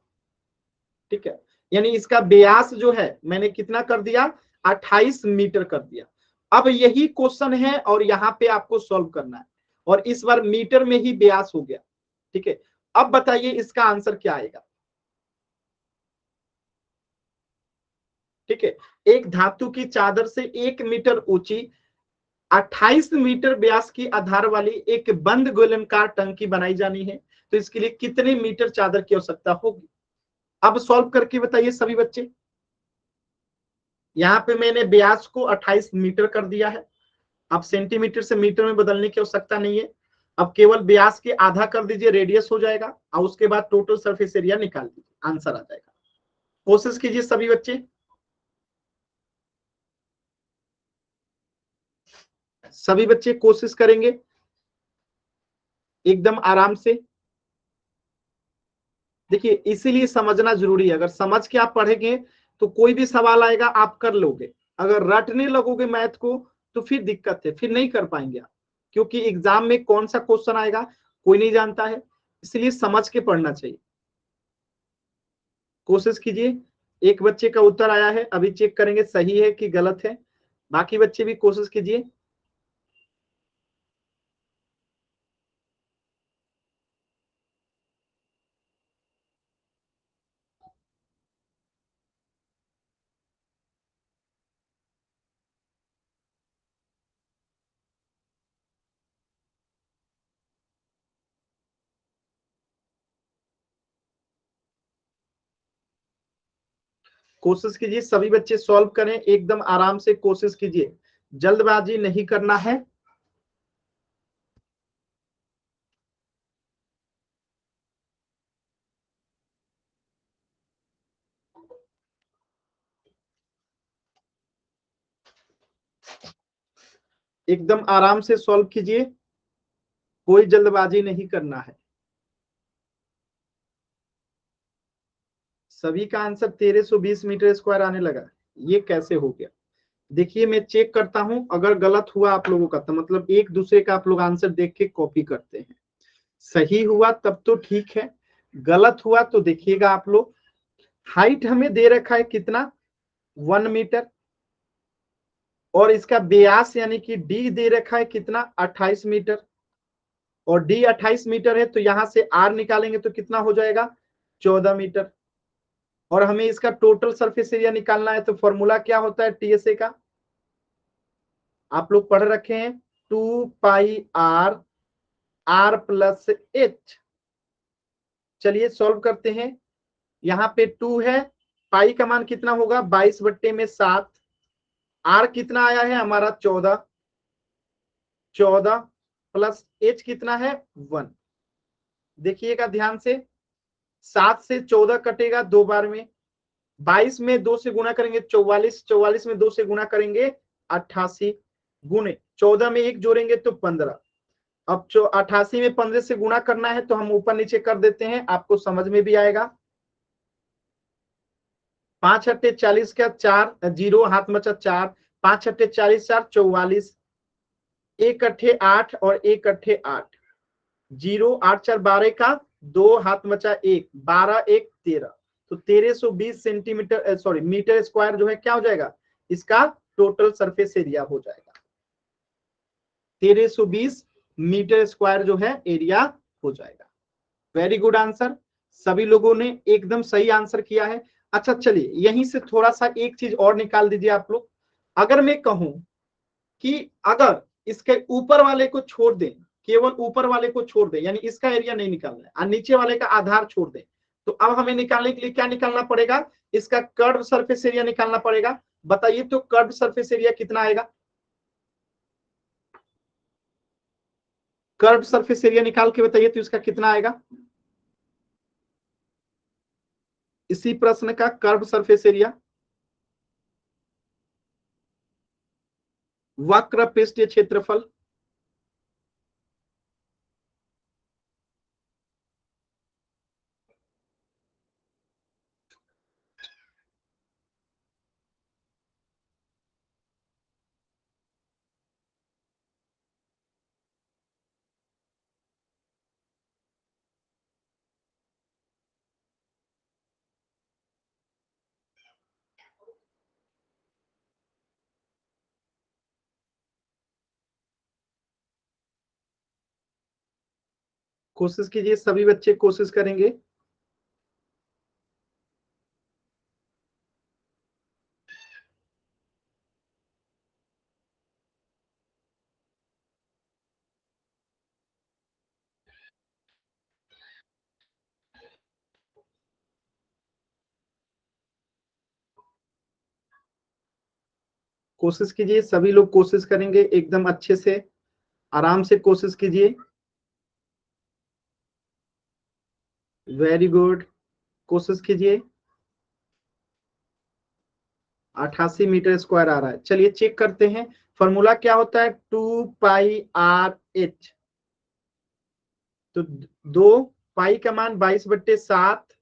ठीक है, यानी इसका व्यास जो है मैंने कितना कर दिया, 28 मीटर कर दिया। अब यही क्वेश्चन है और यहाँ पे आपको सॉल्व करना है, और इस बार मीटर में ही व्यास हो गया। ठीक है, अब बताइए इसका आंसर क्या आएगा। ठीक है, एक धातु की चादर से 1 मीटर ऊंची 28 मीटर व्यास की आधार वाली एक बंद गोलाकार टंकी बनाई जानी है, तो इसके लिए कितने मीटर चादर की आवश्यकता होगी। अब सॉल्व करके बताइए सभी बच्चे। यहाँ पे मैंने व्यास को 28 मीटर कर दिया है, अब सेंटीमीटर से मीटर में बदलने की आवश्यकता नहीं है। अब केवल व्यास के आधा कर दीजिए, रेडियस हो जाएगा, और उसके बाद टोटल सरफेस एरिया निकाल दीजिए, आंसर आ जाएगा। कोशिश कीजिए सभी बच्चे, सभी बच्चे कोशिश करेंगे एकदम आराम से। देखिए इसीलिए समझना जरूरी है, अगर समझ के आप पढ़ेंगे तो कोई भी सवाल आएगा आप कर लोगे। अगर रटने लगोगे मैथ को तो फिर दिक्कत है, फिर नहीं कर पाएंगे आप, क्योंकि एग्जाम में कौन सा क्वेश्चन आएगा कोई नहीं जानता है, इसलिए समझ के पढ़ना चाहिए। कोशिश कीजिए, एक बच्चे का उत्तर आया है, अभी चेक करेंगे सही है कि गलत है, बाकी बच्चे भी कोशिश कीजिए। कोशिश कीजिए सभी बच्चे सॉल्व करें, एकदम आराम से कोशिश कीजिए, जल्दबाजी नहीं करना है। एकदम आराम से सॉल्व कीजिए, कोई जल्दबाजी नहीं करना है। सभी का आंसर 1320 मीटर स्क्वायर आने लगा, ये कैसे हो गया। देखिए मैं चेक करता हूं, अगर गलत हुआ आप लोगों का तो मतलब एक दूसरे का आप लोग आंसर देख के कॉपी करते हैं, सही हुआ तब तो ठीक है, गलत हुआ तो देखिएगा आप लोग। हाइट हमें दे रखा है कितना, 1 मीटर, और इसका व्यास यानी कि डी दे रखा है कितना, 28 मीटर, और डी 28 मीटर है तो यहां से आर निकालेंगे तो कितना हो जाएगा, 14 मीटर। और हमें इसका टोटल सरफेस एरिया निकालना है, तो फॉर्मूला क्या होता है टीएसए का, आप लोग पढ़ रखे हैं, 2 पाई आर प्लस एच। चलिए सॉल्व करते हैं, यहाँ पे 2 है, पाई का मान कितना होगा 22/7, आर कितना आया है हमारा 14, 14 प्लस एच कितना है 1। देखिएगा ध्यान से, 7 से 14 कटेगा 2 बार में, 22 में 2 से गुना करेंगे 44, 44 में 2 से गुना करेंगे 88, गुने 14 में 1 जोड़ेंगे तो 15। अब 88 में 15 से गुणा करना है तो हम ऊपर नीचे कर देते हैं, आपको समझ में भी आएगा। 5 अट्ठे 40 का 4, जीरो हाथ बचा 4, 5 अट्ठे 40, 4 44, 1 अट्ठे 8 और 1 अट्ठे 8, जीरो 8 4 12 का 2 हाथ बचा 1, 12 1 13, तो 1320 सेंटीमीटर सॉरी मीटर स्क्वायर जो है क्या हो जाएगा, इसका टोटल सरफेस एरिया हो जाएगा। 1320 मीटर स्क्वायर जो है एरिया हो जाएगा। वेरी गुड आंसर, सभी लोगों ने एकदम सही आंसर किया है। अच्छा चलिए यहीं से थोड़ा सा एक चीज और निकाल दीजिए आप लोग। अगर मैं कहूं कि अगर इसके ऊपर वाले को छोड़ दें, केवल ऊपर वाले को छोड़ दें, यानी इसका एरिया नहीं निकालना है और नीचे वाले का आधार छोड़ दें, तो अब हमें निकालने के लिए क्या निकालना पड़ेगा? इसका कर्व सरफेस एरिया निकालना पड़ेगा। बताइए तो कर्व सरफेस एरिया कितना आएगा? कर्व सरफेस एरिया निकाल के बताइए तो इसका कितना आएगा? इसी प्रश्न का कर्व सरफेस एरिया, वक्र पृष्ठीय क्षेत्रफल। कोशिश कीजिए, सभी बच्चे कोशिश करेंगे। कोशिश कीजिए, सभी लोग कोशिश करेंगे एकदम अच्छे से, आराम से कोशिश कीजिए। वेरी गुड, कोशिश कीजिए। 88 मीटर स्क्वायर आ रहा है। चलिए चेक करते हैं, फॉर्मूला क्या होता है? 2πr/h। तो 2 पाई का मान 22/7,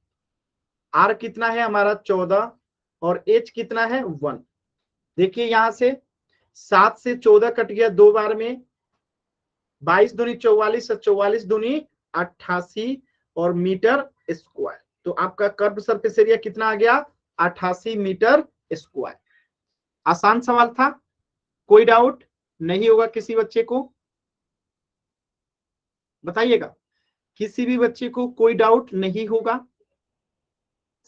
आर कितना है हमारा 14, और एच कितना है 1। देखिए यहां से 7 से 14 कट गया 2 बार में, 22 दूनी 44, 44 दूनी 88 और मीटर स्क्वायर। तो आपका कर्व सरफेस एरिया कितना आ गया? 88 मीटर स्क्वायर। आसान सवाल था, कोई डाउट नहीं होगा किसी बच्चे को? बताइएगा, किसी भी बच्चे को कोई डाउट नहीं होगा?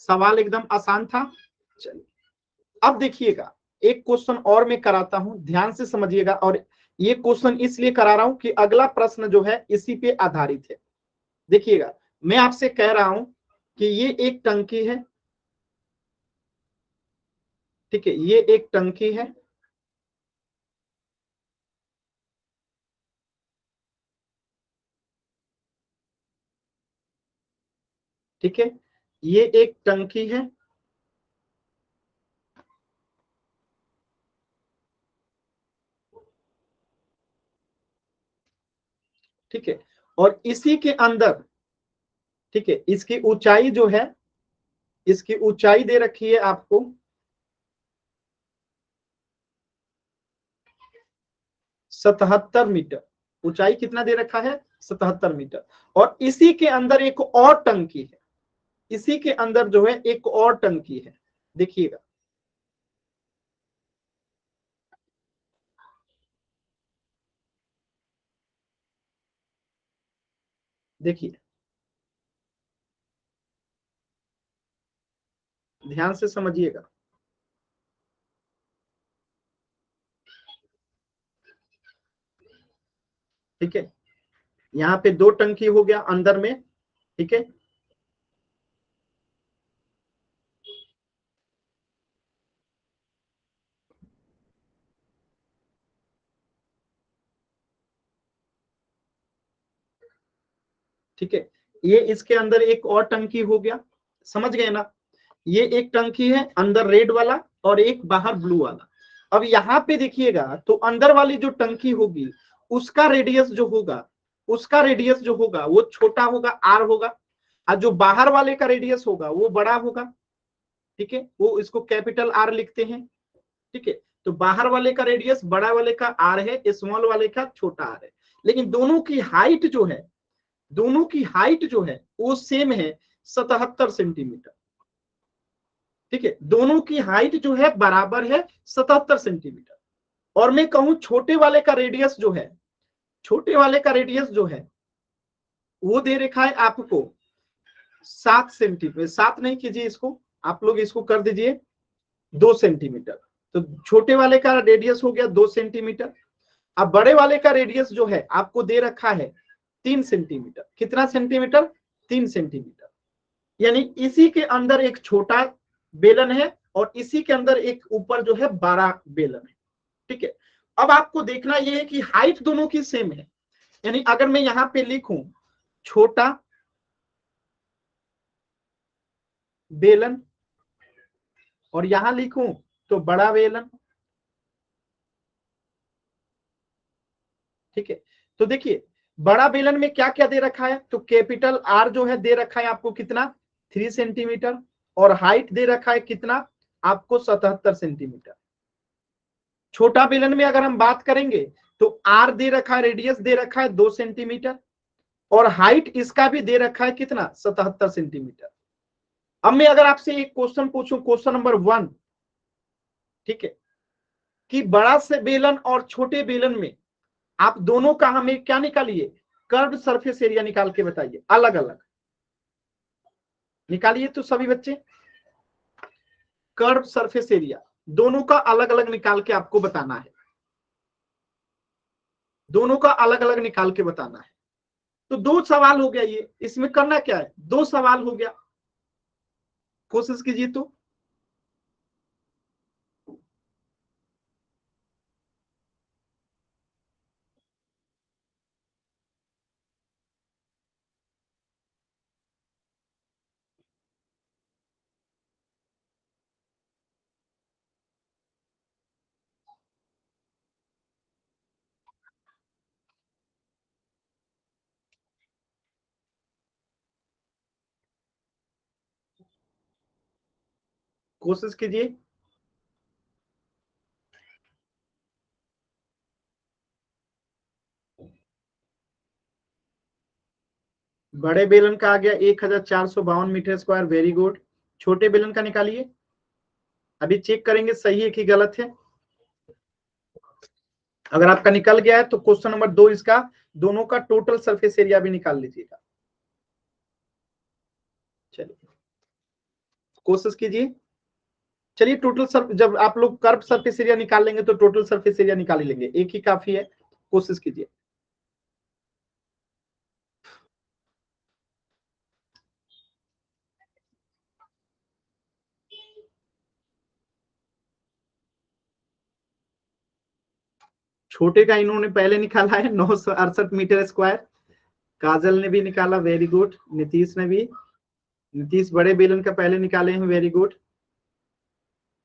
सवाल एकदम आसान था। चलिए अब देखिएगा, एक क्वेश्चन और मैं कराता हूं, ध्यान से समझिएगा। और ये क्वेश्चन इसलिए करा रहा हूं कि अगला प्रश्न जो है इसी पे आधारित है। देखिएगा, मैं आपसे कह रहा हूं कि ये एक टंकी है, ठीक है, ये एक टंकी है, ठीक है, ये एक टंकी है, ठीक है, और इसी के अंदर, ठीक है, इसकी ऊंचाई जो है, इसकी ऊंचाई दे रखी है आपको 77 मीटर। ऊंचाई कितना दे रखा है? 77 मीटर। और इसी के अंदर एक और टंकी है, इसी के अंदर जो है एक और टंकी है। देखिएगा, देखिए ध्यान से समझिएगा, ठीक है, यहाँ पे 2 टंकी हो गया अंदर में, ठीक है, ठीक है, ये इसके अंदर एक और टंकी हो गया, समझ गए ना? ये एक टंकी है अंदर रेड वाला और एक बाहर ब्लू वाला। अब यहाँ पे देखिएगा तो अंदर वाली जो टंकी होगी उसका रेडियस जो होगा, उसका रेडियस जो होगा वो छोटा होगा, आर होगा, और जो बाहर वाले का रेडियस होगा वो बड़ा होगा, ठीक है, वो इसको कैपिटल आर लिखते हैं, ठीक है। तो बाहर वाले का रेडियस बड़ा वाले का आर है, स्मॉल वाले का छोटा आर है। लेकिन दोनों की हाइट जो है, दोनों की हाइट जो है वो सेम है, 77 सेंटीमीटर, ठीक है, दोनों की हाइट जो है बराबर है 77 सेंटीमीटर। और मैं कहूं छोटे वाले का रेडियस जो है, छोटे वाले का रेडियस जो है वो दे रखा है आपको 7 सेंटीमीटर, 7 नहीं कीजिए इसको, आप लोग इसको कर दीजिए 2 सेंटीमीटर। तो छोटे वाले का रेडियस हो गया 2 सेंटीमीटर। अब बड़े वाले का रेडियस जो है आपको दे रखा है 3 सेंटीमीटर। कितना सेंटीमीटर? 3 सेंटीमीटर। यानी इसी के अंदर एक छोटा बेलन है और इसी के अंदर एक ऊपर जो है बड़ा बेलन है। ठीक है, अब आपको देखना यह है कि हाइट दोनों की सेम है। यानी अगर मैं यहां पे लिखूं छोटा बेलन और यहां लिखूं तो बड़ा बेलन, ठीक है। तो देखिए बड़ा बेलन में क्या क्या दे रखा है, तो कैपिटल आर जो है दे रखा है आपको कितना 3 सेंटीमीटर, और हाइट दे रखा है कितना आपको 77 सेंटीमीटर। छोटा बेलन में अगर हम बात करेंगे तो आर दे रखा है, रेडियस दे रखा है 2 सेंटीमीटर, और हाइट इसका भी दे रखा है कितना 77 सेंटीमीटर। अब मैं अगर आपसे एक क्वेश्चन पूछूं, क्वेश्चन नंबर 1, ठीक है, कि बड़ा से बेलन और छोटे बेलन में आप दोनों का हमें क्या निकालिए, कर्व सरफेस एरिया निकाल के बताइए, अलग अलग निकालिए। तो सभी बच्चे कर्व सरफेस एरिया दोनों का अलग अलग निकाल के आपको बताना है, दोनों का अलग अलग निकाल के बताना है। तो 2 सवाल हो गया, ये इसमें करना क्या है, 2 सवाल हो गया, कोशिश कीजिए। तो कोशिश कीजिए। बड़े बेलन का आ गया 1452 मीटर स्क्वायर, वेरी गुड। छोटे बेलन का निकालिए, अभी चेक करेंगे सही है कि गलत है। अगर आपका निकल गया है तो क्वेश्चन नंबर 2 इसका दोनों का टोटल सरफेस एरिया भी निकाल लीजिएगा। चलिए कोशिश कीजिए। चलिए टोटल सर, जब आप लोग कर्व सरफेस एरिया निकाल लेंगे तो टोटल सरफेस एरिया निकाल ही लेंगे, एक ही काफी है। कोशिश कीजिए। छोटे का इन्होंने पहले निकाला है 968 मीटर स्क्वायर, काजल ने भी निकाला, वेरी गुड। नीतीश ने भी, नीतीश बड़े बेलन का पहले निकाले हैं, वेरी गुड।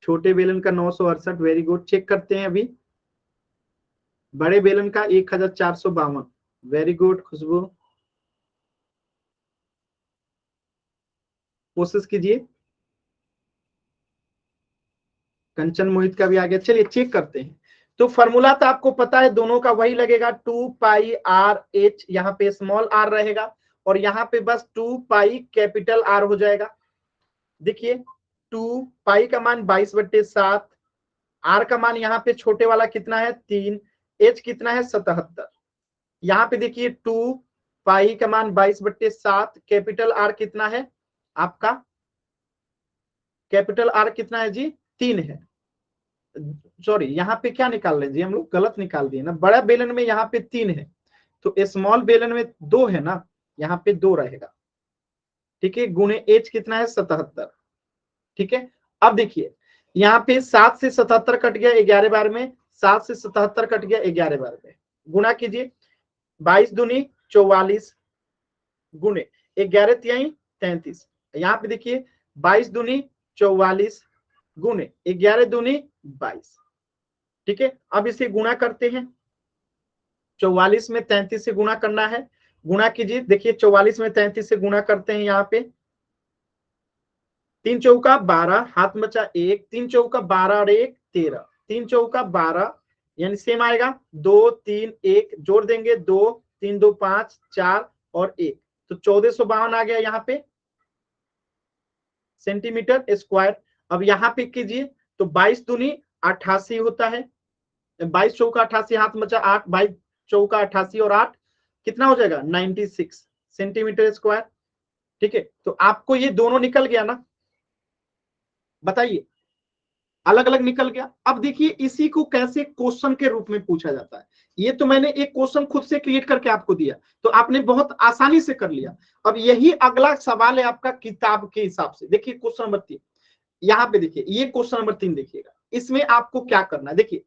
छोटे बेलन का 968, वेरी गुड। चेक करते हैं अभी, बड़े बेलन का 1452, वेरी गुड खुशबू। कोशिश कीजिए। कंचन मोहित का भी आ गया। चलिए चेक करते हैं। तो फॉर्मूला तो आपको पता है, दोनों का वही लगेगा 2 पाई आर एच, यहाँ पे स्मॉल आर रहेगा और यहाँ पे बस 2 पाई कैपिटल आर हो जाएगा। देखिए 2 पाई का मान 22/7, आर का मान यहाँ पे छोटे वाला कितना है 3, एच कितना है 77। यहाँ पे देखिए 2 पाई का मान 22/7, कैपिटल आर कितना है आपका, कैपिटल आर कितना है जी 3 है। सॉरी यहाँ पे क्या निकाल रहे हैं जी, हम लोग गलत निकाल दिए ना। बड़ा बेलन में यहाँ पे 3 है तो स्मॉल बेलन में 2 है ना, यहाँ पे 2 रहेगा, ठीक है। गुणे एच कितना है 77, ठीक है। अब देखिए यहाँ पे 7 से 77 कट गया 11 बार में, 7 से 77 कट गया 11 बार में, गुणा कीजिए 22 दूनी 44 गुणे 11 तिहाई 33। यहाँ पे देखिए 22 दूनी 44 गुणे 11 दूनी 22, ठीक है। अब इसे गुणा करते हैं, 44 में 33 से गुणा करना है, गुणा कीजिए। देखिए 44 में 33 से गुणा करते हैं, यहाँ पे 3 चौका 12, हाथ में बचा 1, 3 चौका 12 और 1 13, 3 चौका 12, यानी सेम आएगा 2 3 1 जोड़ देंगे 2 3 2 5 4 और 1, तो 1452 आ गया यहाँ पे सेंटीमीटर स्क्वायर। अब यहाँ पे कीजिए तो 22 दूनी 88 होता है, 22 चौका 88, हाथ में बचा 8, 22 चौका 88 और 8 कितना हो जाएगा 96 सेंटीमीटर स्क्वायर, ठीक है, तो आपको ये दोनों निकल गया ना, बताइए, अलग अलग निकल गया। अब देखिए इसी को कैसे क्वेश्चन के रूप में पूछा जाता है। ये तो मैंने एक क्वेश्चन खुद से क्रिएट करके आपको दिया, तो आपने बहुत आसानी से कर लिया। अब यही अगला सवाल है आपका किताब के हिसाब से। देखिए क्वेश्चन नंबर 3, यहाँ पे देखिए, ये क्वेश्चन नंबर 3 देखिएगा। इसमें आपको क्या करना है, देखिए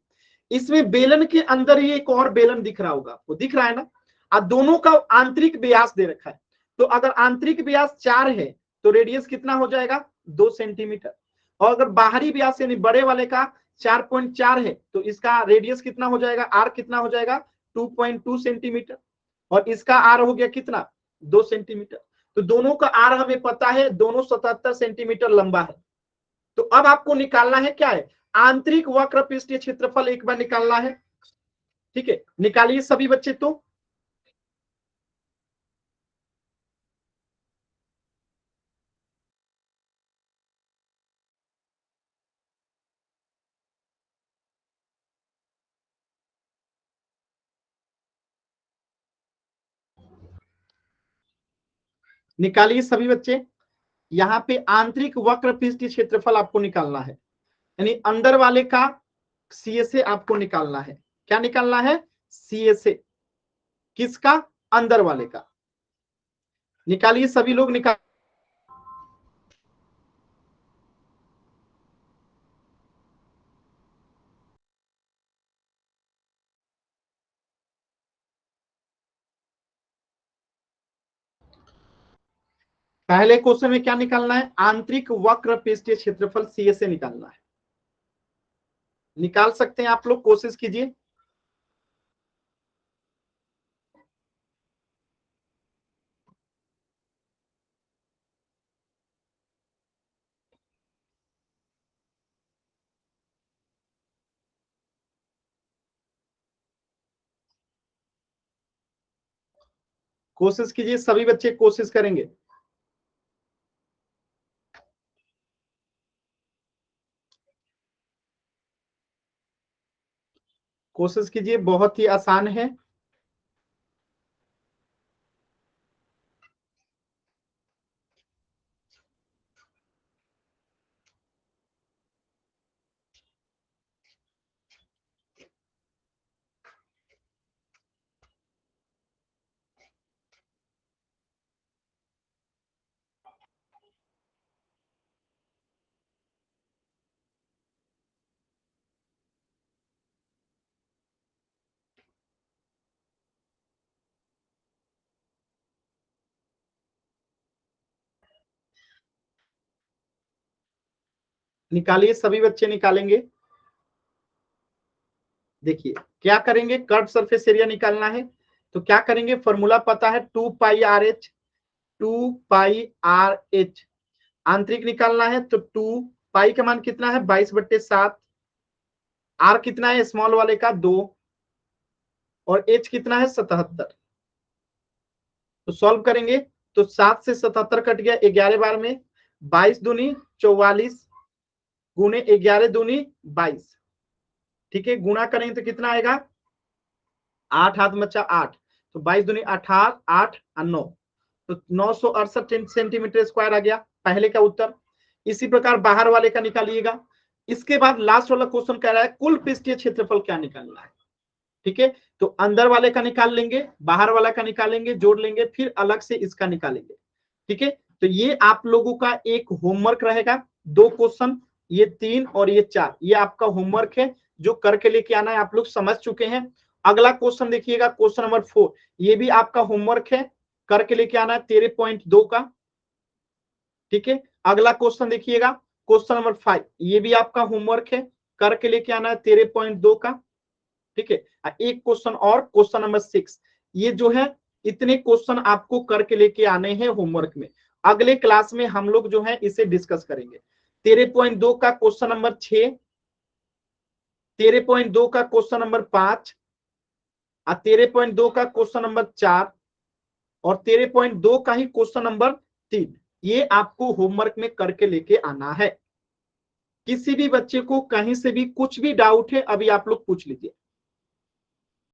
इसमें बेलन के अंदर ही एक और बेलन दिख रहा होगा, आपको दिख रहा है ना, और दोनों का आंतरिक व्यास दे रखा है। तो अगर आंतरिक व्यास 4 है तो रेडियस कितना हो जाएगा, 2 सेंटीमीटर। और अगर बाहरी व्यास यानी बड़े वाले का 4.4 है तो इसका रेडियस कितना हो जाएगा, आर कितना हो जाएगा, 2.2 सेंटीमीटर। और इसका आर हो गया कितना, 2 सेंटीमीटर। तो दोनों का आर हमें पता है, दोनों 77 सेंटीमीटर लंबा है। तो अब आपको निकालना है क्या है, आंतरिक वक्र पृष्ठीय क्षेत्रफल एक बार निकालना है। ठीक है, निकालिए सभी बच्चे। तो निकालिए सभी बच्चे। यहाँ पे आंतरिक वक्र पृष्ठीय क्षेत्रफल आपको निकालना है, यानी अंदर वाले का सीएसए आपको निकालना है। क्या निकालना है, सीएसए। किसका, अंदर वाले का। निकालिए सभी लोग, निकाल। पहले क्वेश्चन में क्या निकालना है, आंतरिक वक्र पृष्ठीय क्षेत्रफल सीएसए निकालना है। निकाल सकते हैं आप लोग, कोशिश कीजिए। कोशिश कीजिए, सभी बच्चे कोशिश करेंगे। कोशिश कीजिए, बहुत ही आसान है। निकालिए, सभी बच्चे निकालेंगे। देखिए क्या करेंगे, कर्व सरफेस एरिया निकालना है। तो क्या करेंगे, फॉर्मूला पता है, 2πr/h। 2πr/h आंतरिक निकालना है, तो 2 का मान कितना है, 22/7। आर कितना है स्मॉल वाले का, 2। और एच कितना है, 77। तो सॉल्व करेंगे तो 7 से 77 कट गया, 11 बार में 22 दूनी 44 गुने 11 दूनी 22। ठीक है, गुना करेंगे तो कितना आएगा, 8 हाथ बच्चा 8, तो 22 दूनी 18, 8 और 9, तो 968 सेंटीमीटर स्क्वायर आ गया पहले का उत्तर। इसी प्रकार बाहर वाले का निकालिएगा। इसके बाद लास्ट वाला क्वेश्चन कह रहा है कुल पृष्ठीय क्षेत्रफल क्या निकालना है। ठीक है, तो अंदर वाले का निकाल लेंगे, बाहर वाला का निकालेंगे, जोड़ लेंगे, फिर अलग से इसका निकालेंगे। ठीक है, तो ये आप लोगों का एक होमवर्क रहेगा। 2 क्वेश्चन, ये 3 और ये 4, ये आपका होमवर्क है जो करके लेके आना है। आप लोग समझ चुके हैं। अगला क्वेश्चन देखिएगा, क्वेश्चन नंबर 4, ये भी आपका होमवर्क है, करके लेके आना है 13.2 का। ठीक है, अगला क्वेश्चन देखिएगा, क्वेश्चन नंबर 5, ये भी आपका होमवर्क है, करके लेके आना है 13.2 का। ठीक है, एक क्वेश्चन और, क्वेश्चन नंबर 6, ये जो है इतने क्वेश्चन आपको करके लेके आने हैं होमवर्क में। अगले क्लास में हम लोग जो है इसे डिस्कस करेंगे। 13.2 का क्वेश्चन नंबर 6, 13.2 का क्वेश्चन नंबर 5, 13.2 का क्वेश्चन नंबर 4 और 13.2 का ही क्वेश्चन नंबर 3, ये आपको होमवर्क में करके लेके आना है। किसी भी बच्चे को कहीं से भी कुछ भी डाउट है, अभी आप लोग पूछ लीजिए।